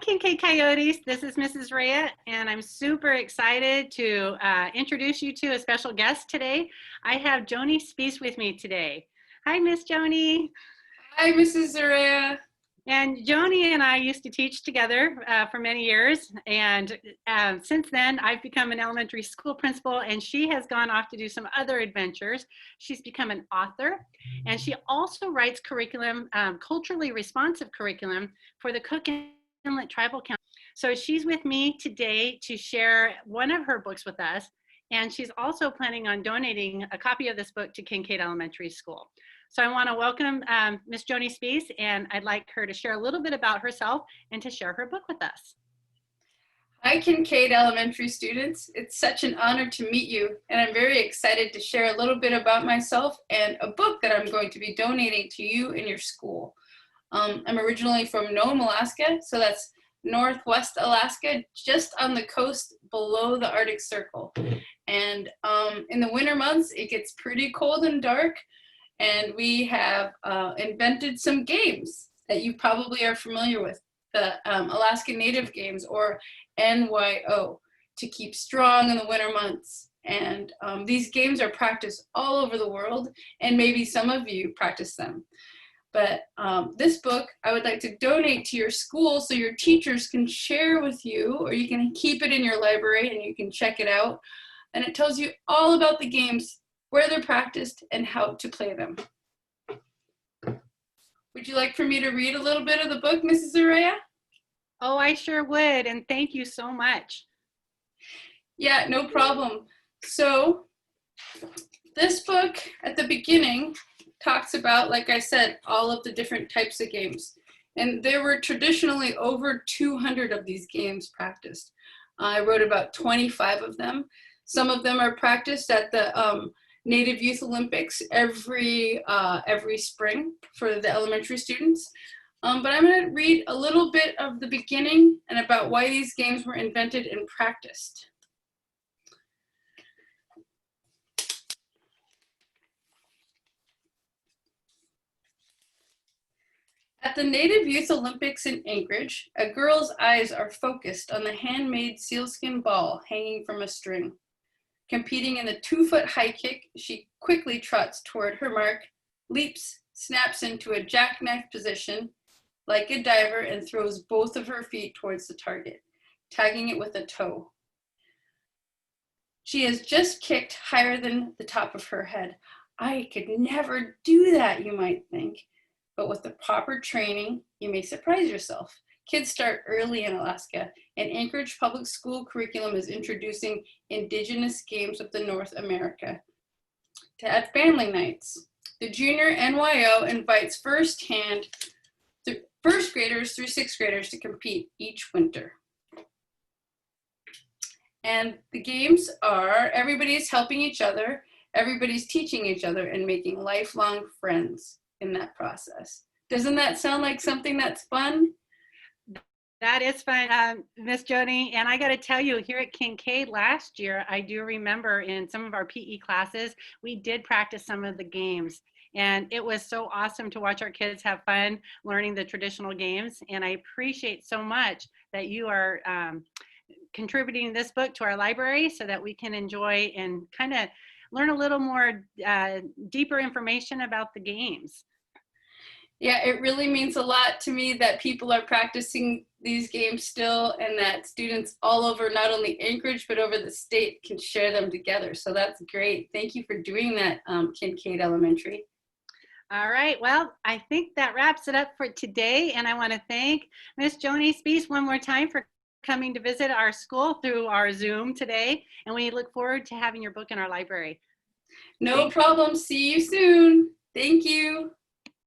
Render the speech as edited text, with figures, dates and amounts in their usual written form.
Kincaid Coyotes. This is Mrs. Rhea, and I'm super excited to introduce you to a special guest today. I have Joni Spiess with me today. Hi, Miss Joni. Hi, Mrs. Rhea. And Joni and I used to teach together for many years, and since then I've become an elementary school principal, and she has gone off to do some other adventures. She's become an author, and she also writes curriculum, culturally responsive curriculum for the Cook Inlet Tribal Council. So she's with me today to share one of her books with us, and she's also planning on donating a copy of this book to Kincaid Elementary School. So I want to welcome Miss Joni Spiess, and I'd like her to share a little bit about herself and to share her book with us. Hi, Kincaid Elementary students. It's such an honor to meet you, and I'm very excited to share a little bit about myself and a book that I'm going to be donating to you and your school. I'm originally from Nome, Alaska, so that's Northwest Alaska, just on the coast below the Arctic Circle. And in the winter months, it gets pretty cold and dark, and we have invented some games that you probably are familiar with, the Alaska Native Games, or NYO, to keep strong in the winter months. And these games are practiced all over the world, and maybe some of you practice them. But this book I would like to donate to your school so your teachers can share with you, or you can keep it in your library and you can check it out. And it tells you all about the games, where they're practiced, and how to play them. Would you like for me to read a little bit of the book, Mrs. Araya? Oh, I sure would, and thank you so much. Yeah, no problem. So this book at the beginning talks about, like I said, all of the different types of games. And there were traditionally over 200 of these games practiced. I wrote about 25 of them. Some of them are practiced at the Native Youth Olympics every spring for the elementary students. But I'm going to read a little bit of the beginning and about why these games were invented and practiced. At the Native Youth Olympics in Anchorage, a girl's eyes are focused on the handmade sealskin ball hanging from a string. Competing in the 2-foot high kick, she quickly trots toward her mark, leaps, snaps into a jackknife position like a diver, and throws both of her feet towards the target, tagging it with a toe. She has just kicked higher than the top of her head. I could never do that, you might think. But with the proper training, you may surprise yourself. Kids start early in Alaska, and Anchorage Public School curriculum is introducing Indigenous games of the North America at family nights. The junior NYO invites first graders through 6th graders to compete each winter. And the games are everybody's helping each other, everybody's teaching each other, and making lifelong friends in that process. Doesn't that sound like something that's fun? That is fun, Miss Joni. And I got to tell you, here at Kincaid last year, I do remember in some of our PE classes, we did practice some of the games. And it was so awesome to watch our kids have fun learning the traditional games. And I appreciate so much that you are contributing this book to our library so that we can enjoy and kind of learn a little more deeper information about the games. Yeah, it really means a lot to me that people are practicing these games still, and that students all over not only Anchorage but over the state can share them together. So that's great. Thank you for doing that, Kincaid Elementary. All right, well, I think that wraps it up for today, and I want to thank Miss Joni Spiess one more time for coming to visit our school through our Zoom today, and we look forward to having your book in our library. No problem. See you soon. Thank you.